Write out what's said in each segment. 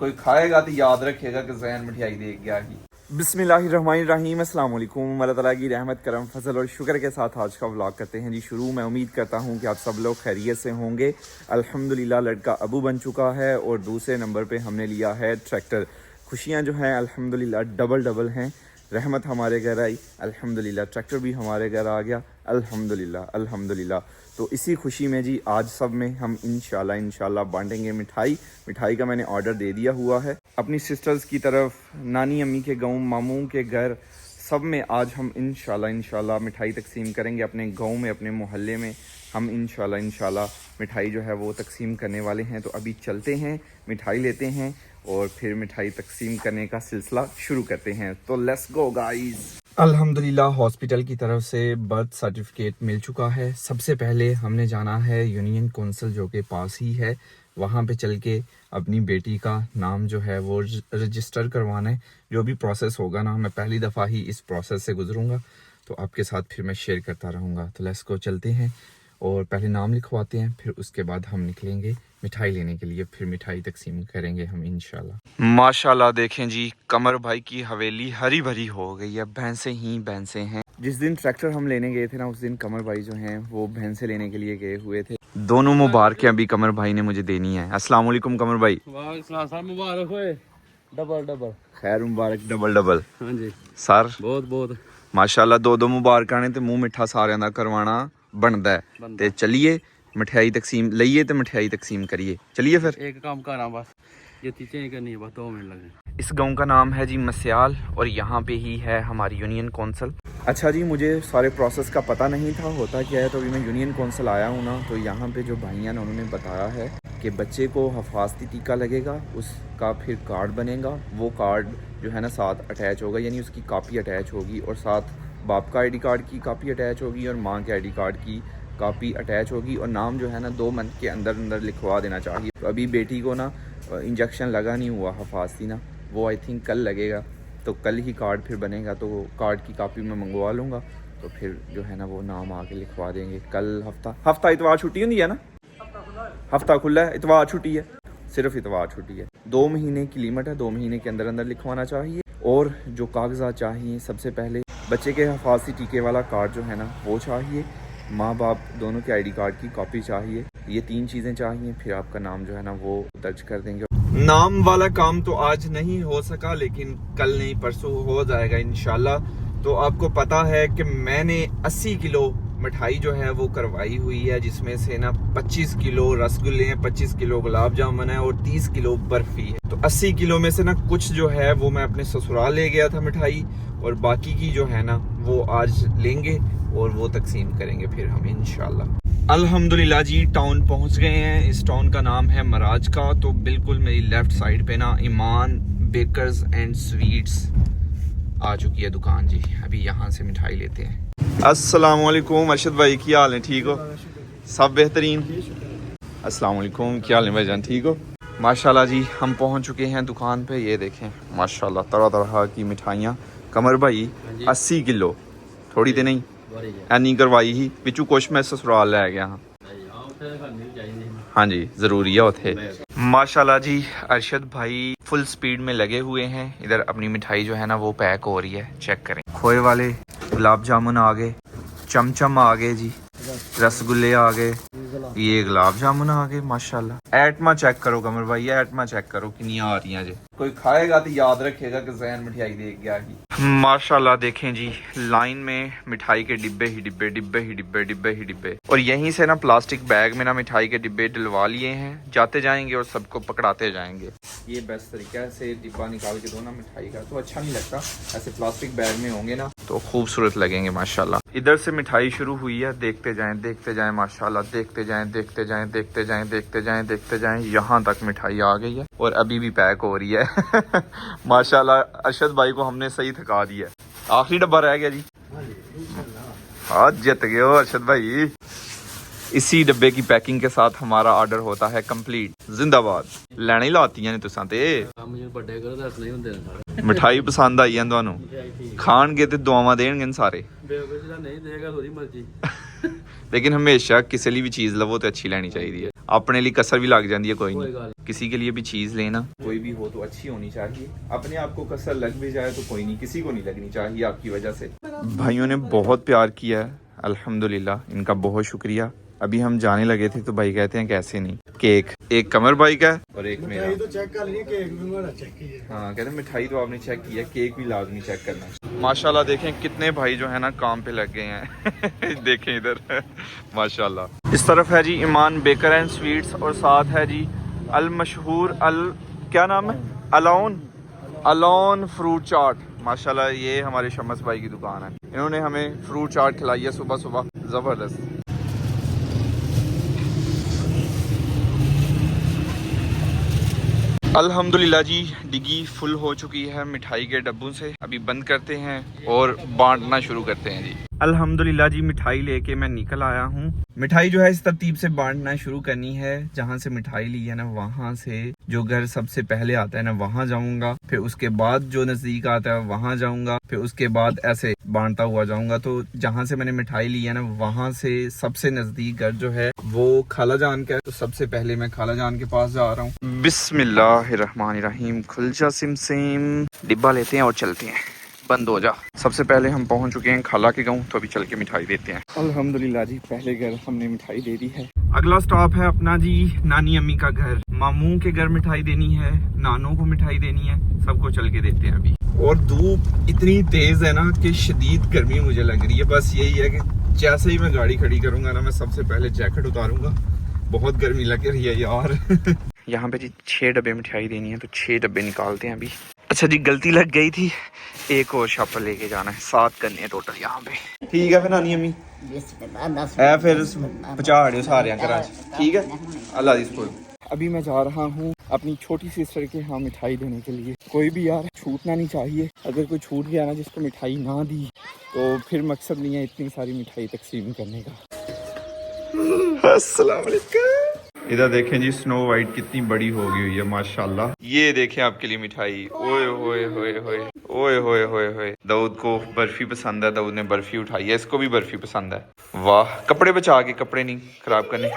कोई खाएगा तो याद रखेगा कि जैन मिठाई दे गया ही। बिस्मिल्लाहिर्रहमानिर्रहीम, अस्सलाम वालेकुम। अल्लाह ताला की रहमत करम फजल और शुक्र के साथ आज का व्लॉग करते हैं जी शुरू। मैं उम्मीद करता हूँ कि आप सब लोग खैरियत से होंगे। अल्हम्दुलिल्लाह लड़का अबू बन चुका है और दूसरे नंबर पे हमने लिया है ट्रैक्टर। खुशियाँ जो हैं अल्हम्दुलिल्लाह डबल डबल हैं। रहमत हमारे घर आई अल्हम्दुलिल्लाह, ट्रैक्टर भी हमारे घर आ गया अल्हम्दुलिल्लाह अल्हम्दुलिल्लाह। तो इसी खुशी में जी आज सब में हम इंशाल्लाह बांटेंगे मिठाई। मिठाई का मैंने ऑर्डर दे दिया हुआ है अपनी सिस्टर्स की तरफ, नानी अम्मी के गाँव, मामू के घर, सब में आज हम इंशाल्लाह मिठाई तकसीम करेंगे। अपने गांव में, अपने मोहल्ले में हम इंशाल्लाह मिठाई जो है वो तकसीम करने वाले हैं। तो अभी चलते हैं, मिठाई लेते हैं और फिर मिठाई तकसीम करने का सिलसिला शुरू करते हैं। तो लेट्स गो गाइस। अल्हम्दुलिल्लाह हॉस्पिटल की तरफ से बर्थ सर्टिफिकेट मिल चुका है। सबसे पहले हमने जाना है यूनियन कौंसिल जो के पास ही है, वहाँ पे चल के अपनी बेटी का नाम जो है वो रजिस्टर करवाना है। जो भी प्रोसेस होगा ना, मैं पहली दफ़ा ही इस प्रोसेस से गुजरूंगा तो आपके साथ फिर मैं शेयर करता रहूँगा। तो लेट्स गो, चलते हैं और पहले नाम लिखवाते हैं, फिर उसके बाद हम निकलेंगे मिठाई लेने के लिए। फिर मिठाई तकसीम करेंगे हम इंशाल्लाह। माशाल्लाह देखें जी, कमर भाई की हवेली हरी भरी हो गई है, भैंसे ही भैंसे हैं। जिस दिन ट्रैक्टर हम लेने गए थे ना, उस दिन कमर भाई जो हैं वो भैंसे लेने के लिए गए हुए थे। दोनों मुबारकें अभी कमर भाई ने मुझे देनी है। अस्सलाम वालेकुम कमर भाई। मुबारक होए, डबल डबल खैर मुबारक डबल डबल। हाँ जी सर बहुत बहुत माशाल्लाह दो मुबारकां ने ते मुंह मिठा सारिਆਂ ਦਾ करवाना बनदा है। ते चलिए मिठाई तकसीम लइए ते मिठाई तकसीम करिए। चलिए फिर एक काम कर रहा बस, ये चीजें करनी है, बस 2 मिनट लगे। इस गांव का नाम है जी मस्याल और यहाँ पे ही है हमारी यूनियन कौंसिल। अच्छा जी, मुझे सारे प्रोसेस का पता नहीं था होता क्या है, तो अभी मैं यूनियन कौंसिल आया हूँ ना, तो यहाँ पे जो भाइयाँ ने उन्होंने बताया है कि बच्चे को हफाजती टीका लगेगा, उसका फिर कार्ड बनेगा। वो कार्ड जो है ना साथ अटैच होगा, यानी उसकी कापी अटैच होगी और साथ बाप का आईडी कार्ड की कापी अटैच होगी और माँ के आईडी कार्ड की कापी अटैच होगी। और नाम जो है ना 2 मंथ के अंदर लिखवा देना चाहिए। तो अभी बेटी को ना इंजेक्शन लगा नहीं हुआ हफाजती ना, वो आई थिंक कल लगेगा, तो कल ही कार्ड फिर बनेगा। तो कार्ड की कापी मैं मंगवा लूँगा, तो फिर जो है ना वो नाम आके लिखवा देंगे। कल हफ्ता इतवार छुट्टी होती है ना, हफ्ता खुला है, इतवार छुट्टी है, सिर्फ इतवार छुट्टी है। 2 महीने की लिमिट है, 2 महीने के अंदर लिखवाना चाहिए। और जो कागजात चाहिए, सबसे पहले बच्चे के हफाजती टीके वाला कार्ड जो है ना वो चाहिए, माँ बाप दोनों के आईडी कार्ड की कॉपी चाहिए, ये 3 चीज़ें चाहिए। फिर आपका नाम जो है ना वो दर्ज कर देंगे। नाम वाला काम तो आज नहीं हो सका, लेकिन कल नहीं परसों हो जाएगा इंशाल्लाह। तो आपको पता है कि मैंने 80 किलो मिठाई जो है वो करवाई हुई है, जिसमें से ना 25 किलो रसगुल्ले हैं, 25 किलो गुलाब जामुन है और 30 किलो बर्फी है। तो 80 किलो में से ना कुछ जो है वो मैं अपने ससुराल ले गया था मिठाई, और बाकी की जो है ना वो आज लेंगे और वो तकसीम करेंगे फिर हम इंशाल्लाह। अल्हम्दुलिल्लाह जी टाउन पहुंच गए हैं। इस टाउन का नाम है मराज का। तो बिल्कुल मेरी लेफ्ट साइड पे ना ईमान बेकर्स एंड स्वीट्स आ चुकी है दुकान जी। अभी यहाँ से मिठाई लेते हैं। अस्सलाम वालेकुम अरशद भाई, क्या हाल है? ठीक हो? सब बेहतरीन। अस्सलाम वालेकुम, क्या हाल है भाईजान? ठीक हो? माशाल्लाह जी हम पहुंच चुके हैं दुकान पे। ये देखें माशाल्लाह तरह तरह की मिठाइयाँ। कमर भाई 80 किलो थोड़ी तो नहीं एनी करवाई ही, पिछू कुछ मैं ससुराल लै गया हाँ। हाँ जी जरूरी है उथे। माशाल्लाह जी अरशद भाई फुल स्पीड में लगे हुए हैं। इधर अपनी मिठाई जो है ना वो पैक हो रही है, चेक करें। खोए वाले गुलाब जामुन आ गए, चमचम आ गए जी, रसगुल्ले आ गए, ये गुलाब जामुन आ गए माशाल्लाह। एटमा चेक करो कमर भाई, एटमा चेक करो कितनी आ रही हैं जी। कोई खाएगा तो याद रखेगा कि जैन मिठाई दे गया ही। माशाल्लाह देखें जी, लाइन में मिठाई के डिब्बे ही डिब्बे, डिब्बे ही डिब्बे, डिब्बे ही डिब्बे। और यहीं से ना प्लास्टिक बैग में ना मिठाई के डिब्बे डलवा लिए हैं। जाते जाएंगे और सबको पकड़ाते जाएंगे। ये बेस्ट तरीका है, से डिब्बा निकाल के दो ना मिठाई का, तो अच्छा नहीं लगता। ऐसे प्लास्टिक बैग में होंगे ना तो खूबसूरत लगेंगे माशाल्लाह। इधर से मिठाई शुरू हुई है, देखते जाएं माशाल्लाह, देखते जाएं। यहाँ तक मिठाई आ गई है और अभी भी पैक हो रही है। माशाल्लाह अरशद भाई को हमने सही थका दिया। आखिरी डब्बा रह गया जी। आज जीत गए हो अरशद भाई। इसी डब्बे की पैकिंग के साथ हमारा ऑर्डर होता है कंप्लीट। जिंदाबाद। लैने ही लाती ने तुसां ते। मिठाई पसंद आई है तुहानू? खाणगे ते दुआवां देणगे सारे। लेकिन हमेशा किसी लिए भी चीज़ लवो तो अच्छी लेनी चाहिए। अपने लिए कसर भी लग जाती है, कोई नहीं, किसी के लिए भी चीज़ लेना कोई भी हो तो अच्छी होनी चाहिए। अपने आप को कसर लग भी जाए तो कोई नहीं, किसी को नहीं लगनी चाहिए आपकी वजह से। भाइयों ने बहुत प्यार किया है अल्हम्दुलिल्लाह, इनका बहुत शुक्रिया। अभी हम जाने लगे थे तो भाई कहते हैं कैसे नहीं, केक एक कमर भाई का और एक मेरा। तो चेक कर लिए, केक भी मेरा चेक किया। हाँ कहते हैं मिठाई तो आपने चेक किया, केक भी लाजमी चेक करना। माशाल्लाह देखें कितने भाई जो है ना काम पे लग गए हैं देखें इधर माशाल्लाह। इस तरफ है जी ईमान बेकर एंड स्वीट्स और साथ है जी अल मशहूर क्या नाम है, अलोन फ्रूट चाट। माशाल्लाह ये हमारे शमस भाई की दुकान है, इन्होंने हमें फ्रूट चाट खिलाई है सुबह सुबह, ज़बरदस्त। अल्हम्दुलिल्लाह जी डिग्गी फुल हो चुकी है मिठाई के डब्बों से, अभी बंद करते हैं और बांटना शुरू करते हैं जी। अल्हम्दुलिल्लाह जी मिठाई लेके मैं निकल आया हूँ। मिठाई जो है इस तरतीब से बांटना शुरू करनी है, जहाँ से मिठाई ली है ना वहाँ से जो घर सबसे पहले आता है ना वहाँ जाऊंगा, फिर उसके बाद जो नजदीक आता है वहाँ जाऊंगा, फिर उसके बाद ऐसे बांटता हुआ जाऊंगा। तो जहाँ से मैंने मिठाई ली है ना वहाँ से सबसे नजदीक घर जो है वो खाला जान का है, तो सबसे पहले मैं खाला जान के पास जा रहा हूँ। बिस्मिल्लाहिर्रहमानिर्रहीम। खुल जा सिमसिम, डिब्बा लेते हैं और चलते हैं, बंद हो जा। सबसे पहले हम पहुंच चुके हैं खाला के गाँव, तो अभी चल के मिठाई देते हैं। अल्हम्दुलिल्लाह जी पहले घर हमने मिठाई दे दी है। अगला स्टॉप है अपना जी नानी अम्मी का घर, मामू के घर मिठाई देनी है, नानों को मिठाई देनी है, सबको चल के देते हैं अभी। और धूप इतनी तेज है ना कि शदीद गर्मी मुझे लग रही है। बस यही है कि जैसे ही मैं गाड़ी खड़ी करूंगा ना मैं सबसे पहले जैकेट उतारूंगा, बहुत गर्मी लग रही है यार यहाँ पे जी 6 डब्बे मिठाई देनी है, तो 6 डब्बे निकालते हैं अभी। अच्छा जी गलती लग गई थी, एक और शॉपर लेके जाना है, 7 करने हैं टोटल यहाँ पे। ठीक है फिर नानी अम्मी है फिर पहुँचा सारे घर, ठीक है अल्लाह दी स्कूल। अभी मैं जा रहा हूँ अपनी छोटी सिस्टर के यहाँ मिठाई देने के लिए। कोई भी यार छूटना नहीं चाहिए, अगर कोई छूट गया ना जिसको मिठाई ना दी तो फिर मकसद नहीं है इतनी सारी मिठाई तकसीम करने का। अस्सलाम वालेकुम। इधर देखें जी स्नो वाइट कितनी बड़ी हो गई हुई है माशाल्लाह। ये देखें आपके लिए मिठाई, ओए होए होए होए ओए होए होए होए। दाऊद को बर्फी पसंद है, दाऊद ने बर्फी उठाई है, इसको भी बर्फी पसंद है। वाह, कपड़े बचा के, कपड़े नहीं खराब करने।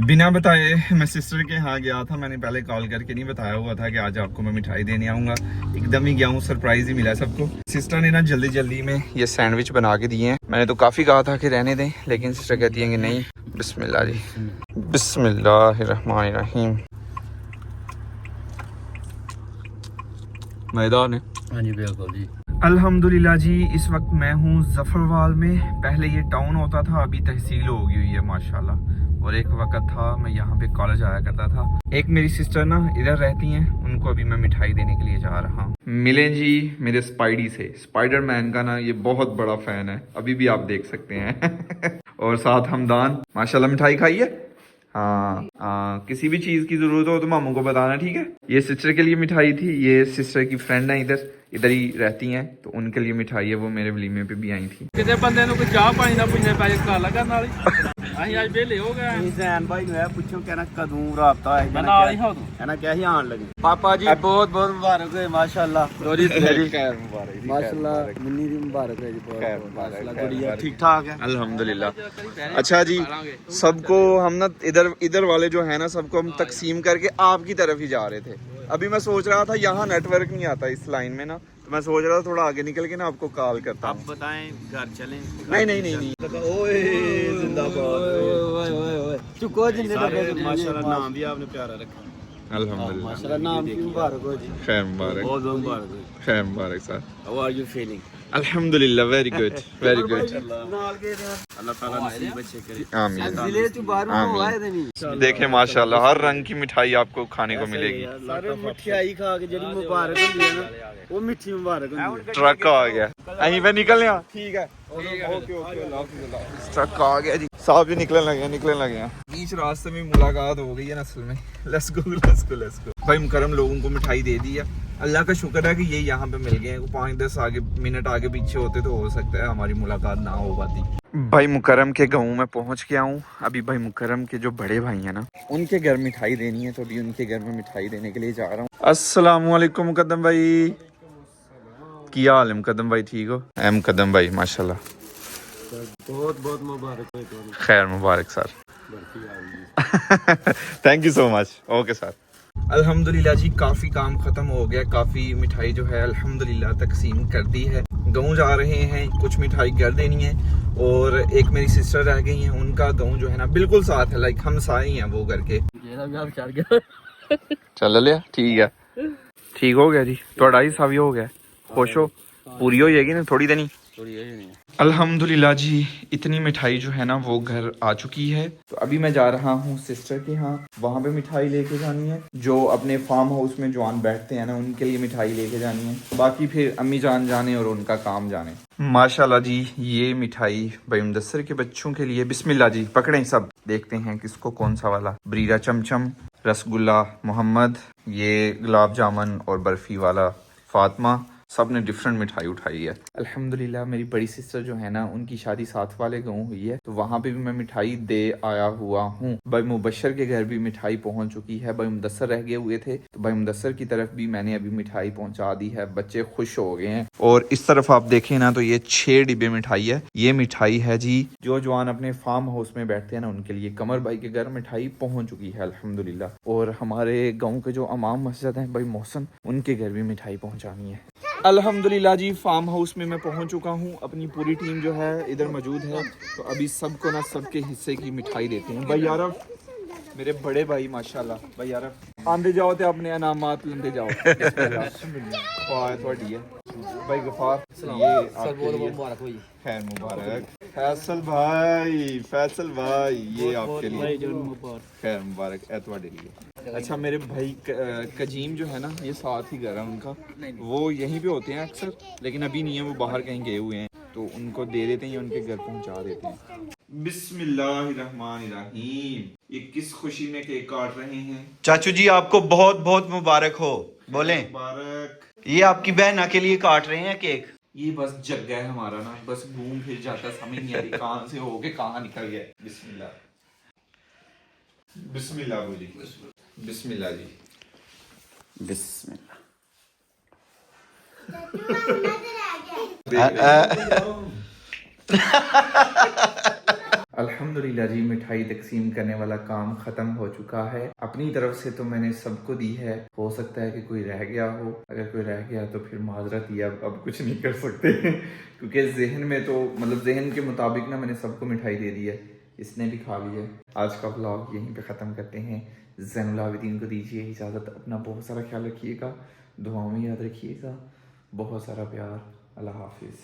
बिना बताए मैं सिस्टर के यहाँ गया था, मैंने पहले कॉल करके नहीं बताया हुआ था कि आज आपको मैं मिठाई देने आऊँगा, एकदम ही गया हूँ, सरप्राइज ही मिला सबको। सिस्टर ने ना जल्दी जल्दी में ये सैंडविच बना के दिए हैं, मैंने तो काफ़ी कहा था कि रहने दें, लेकिन सिस्टर कहती है कि नहीं। बिस्मिल्लाह जी, बिस्मिल्लाहिर्रहमानिर्रहीम। मैदान है। हाँ जी बिल्कुल जी। अल्हम्दुलिल्लाह जी इस वक्त मैं हूँ जफरवाल में, पहले ये टाउन होता था, अभी तहसील हो गई हुई है माशाल्लाह। और एक वक्त था मैं यहाँ पे कॉलेज आया करता था। एक मेरी सिस्टर ना इधर रहती हैं, उनको अभी मैं मिठाई देने के लिए जा रहा हूँ। मिले जी मेरे स्पाइडी से, स्पाइडरमैन का ना ये बहुत बड़ा फैन है, अभी भी आप देख सकते हैं और साथ हमदान माशाल्लाह मिठाई खाई है। हाँ किसी भी चीज़ की ज़रूरत हो तो मामू को बताना, ठीक है। ये सिस्टर के लिए मिठाई थी, ये सिस्टर की फ्रेंड है, इधर ही रहती हैं, तो उनके लिए मिठाई है, वो मेरे वलीमे पे भी आई थी। किसी बंदे को चाह पानी ना पुछने पे काला करने वाली ਅਸੀਂ ਅੱਜ ਵੇਲੇ ਹੋ ਗਏ ਜ਼ੈਨ ਭਾਈ ਨੂੰ ਇਹ ਪੁੱਛੋ ਕਿ ਨਾ ਕਦੋਂ ਰਾਬਤਾ ਹੈ ਮੈਂ ਨਾਲ ਹੀ ਹਾਂ ਤੂੰ ਇਹਨਾਂ ਕਿਹਾ ਸੀ ਆਣ ਲੱਗੇ। ਪਾਪਾ ਜੀ ਬਹੁਤ ਬਹੁਤ ਮੁਬਾਰਕ ਹੋਏ ਮਾਸ਼ਾਅੱਲਾ, ਲੋਹੜੀ ਤੇਰੀ ਖੈਰ ਮੁਬਾਰਕ ਮਾਸ਼ਾਅੱਲਾ, मुन्नी दी मुबारक है जी, बहुत माशाल्लाह, गुड़िया ठीक ठाक है अल्हम्दुलिल्लाह। अच्छा जी सबको हम ना इधर वाले जो है ना सबको हम तकसीम करके आपकी तरफ ही जा रहे थे। अभी मैं सोच रहा था यहाँ नेटवर्क नहीं आता इस लाइन में ना, तो मैं सोच रहा था थोड़ा आगे निकल के ना आपको कॉल करता हूँ। आप बताएं घर चलें? नहीं। ओए जिंदाबाद, चुको जिंदाबाद। माशाल्लाह नाम भी आपने प्यारा रखा, अल्हम्दुलिल्लाह माशाल्लाह, नाम की मुबारक हो जी, खैर मुबारक, बहुत बहुत मुबारक हो, खैर मुबारक sir. How are you feeling? अल्हम्दुलिल्लाह वेरी गुड वेरी गुड, अल्लाह ताला नसीब अच्छे करे, आमीन। जिले च बाहर हो आए थे नहीं, देखें माशाल्लाह हर रंग की मिठाई आपको खाने को मिलेगी। सारे मिठाई खा के जेडी मुबारक होंदी है ना वो मिठी मुबारक होंदी है। ट्रक आ गया, अहीं पे निकलने, ठीक है ओके ट्रक आ गया जी, साहब भी निकलने लगे हैं। बीच रास्ते में मुलाकात हो गई है असल में। लेट्स गो भाई मुकरम लोगों को मिठाई दे दी है, अल्लाह का शुक्र है कि ये यहाँ पे मिल गए हैं। 5-10 मिनट आगे पीछे होते तो हो सकता है हमारी मुलाकात ना हो पाती। भाई मुकरम के गाँव में पहुँच गया हूँ। अभी भाई मुकरम के जो बड़े भाई हैं ना उनके घर मिठाई देनी है, तो अभी उनके घर में मिठाई देने के लिए जा रहा हूँ। अस्सलाम वालेकुम मुकद्दम भाई, क्या हाल है मुकद्दम भाई, ठीक हो? मुकद्दम भाई माशाल्लाह बहुत बहुत मुबारक हो तुम्हें। खैर मुबारक sir. Thank you so much. Okay sir. अल्हम्दुलिल्लाह जी, काफ़ी काम ख़त्म हो गया। काफ़ी मिठाई जो है अल्हम्दुलिल्लाह तकसीम कर दी है। गाँव जा रहे हैं, कुछ मिठाई कर देनी है और एक मेरी सिस्टर रह गई हैं, उनका गाँव जो है ना बिल्कुल साथ है, लाइक हम साए हैं वो करके। चल लिया ठीक है, ठीक हो गया जी। थोड़ा ही सावी हो गया, खुश हो, पूरी हो जाएगी ना थोड़ी देनी। अल्हम्दुलिल्लाह जी, इतनी मिठाई जो है ना वो घर आ चुकी है। तो अभी मैं जा रहा हूँ सिस्टर के यहाँ, वहाँ पे मिठाई लेके जानी है। जो अपने फार्म हाउस में जवान बैठते हैं ना उनके लिए मिठाई लेके जानी है। बाकी फिर अम्मी जान जाने और उनका काम जाने। माशाल्लाह जी, ये मिठाई भाई मुदस्सर के बच्चों के लिए। बिस्मिल्लाह जी, पकड़ें सब, देखते हैं किसको कौन सा वाला। ब्रीरा चमचम, रसगुल्ला मोहम्मद, ये गुलाब जामुन और बर्फ़ी वाला फातिमा। सब ने डिफरेंट मिठाई उठाई है। अल्हम्दुलिल्लाह मेरी बड़ी सिस्टर जो है ना उनकी शादी साथ वाले गाँव हुई है, तो वहाँ पे भी मैं मिठाई दे आया हुआ हूँ। भाई मुबशर के घर भी मिठाई पहुँच चुकी है। भाई मुदस्सर रह गए हुए थे, तो भाई मुदस्सर की तरफ भी मैंने अभी मिठाई पहुँचा दी है। बच्चे खुश हो गए हैं। और इस तरफ आप देखें ना तो ये 6 डिब्बे मिठाई है। ये मिठाई है जी जो जवान अपने फार्म हाउस में बैठते हैं ना उनके लिए। कमर भाई के घर मिठाई पहुँच चुकी है अल्हम्दुलिल्लाह। और हमारे गाँव के जो इमाम मस्जिद हैं भाई मोहसन, उनके घर भी मिठाई पहुँचानी है। अल्हम्दुलिल्लाह जी, फार्म हाउस में मैं पहुंच चुका हूं। अपनी पूरी टीम जो है इधर मौजूद है। तो अभी सबको ना सबके हिस्से की मिठाई देते हैं। भाई यारफ, मेरे बड़े भाई माशाल्लाह, भाई यारफ आंदे जाओ तो अपने इनामात लेंदे जाओ। थोड़ी है भाई गफार, ये आपके लिए खैर मुबारक। फैसल भाई, फैसल भाई, ये आपके लिए खैर मुबारक है तुम्हारे लिए। अच्छा मेरे भाई कजीम जो है ना, ये साथ ही घर है उनका, वो यहीं पे होते हैं अक्सर, लेकिन अभी नहीं है, वो बाहर कहीं गए हुए हैं, तो उनको दे देते हैं, उनके घर पहुंचा देते हैं। बिस्मिल्लाहिर्रहमानिर्रहीम। ये किस खुशी में केक काट रहे हैं? चाचू जी आपको बहुत बहुत मुबारक हो। बोलें, मुबारक। ये आपकी बहना के लिए काट रहे हैं केक। ये बस जग है हमारा ना, बस घूम फिर जाता, समझ नहीं आ रही कहाँ से होके कहाँ निकल गया। बिस्मिल्लाह, बिस्मिल्लाह बोली, बिस्मिल्लाह जी, बिस्मिल्लाह। अल्हम्दुलिल्लाह जी, मिठाई तकसीम करने वाला काम ख़त्म हो चुका है। अपनी तरफ से तो मैंने सबको दी है। हो सकता है कि कोई रह गया हो, अगर कोई रह गया तो फिर माजरत ही, अब कुछ नहीं कर सकते क्योंकि जहन में तो मतलब जहन के मुताबिक ना मैंने सबको मिठाई दे दी है। इसने भी खा ली है। आज का व्लॉग यहीं पे ख़त्म करते हैं। ज़ैनुल आबिदीन को दीजिए इजाज़त। अपना बहुत सारा ख्याल रखिएगा, दुआओं में याद रखिएगा। बहुत सारा प्यार। अल्लाह हाफिज़।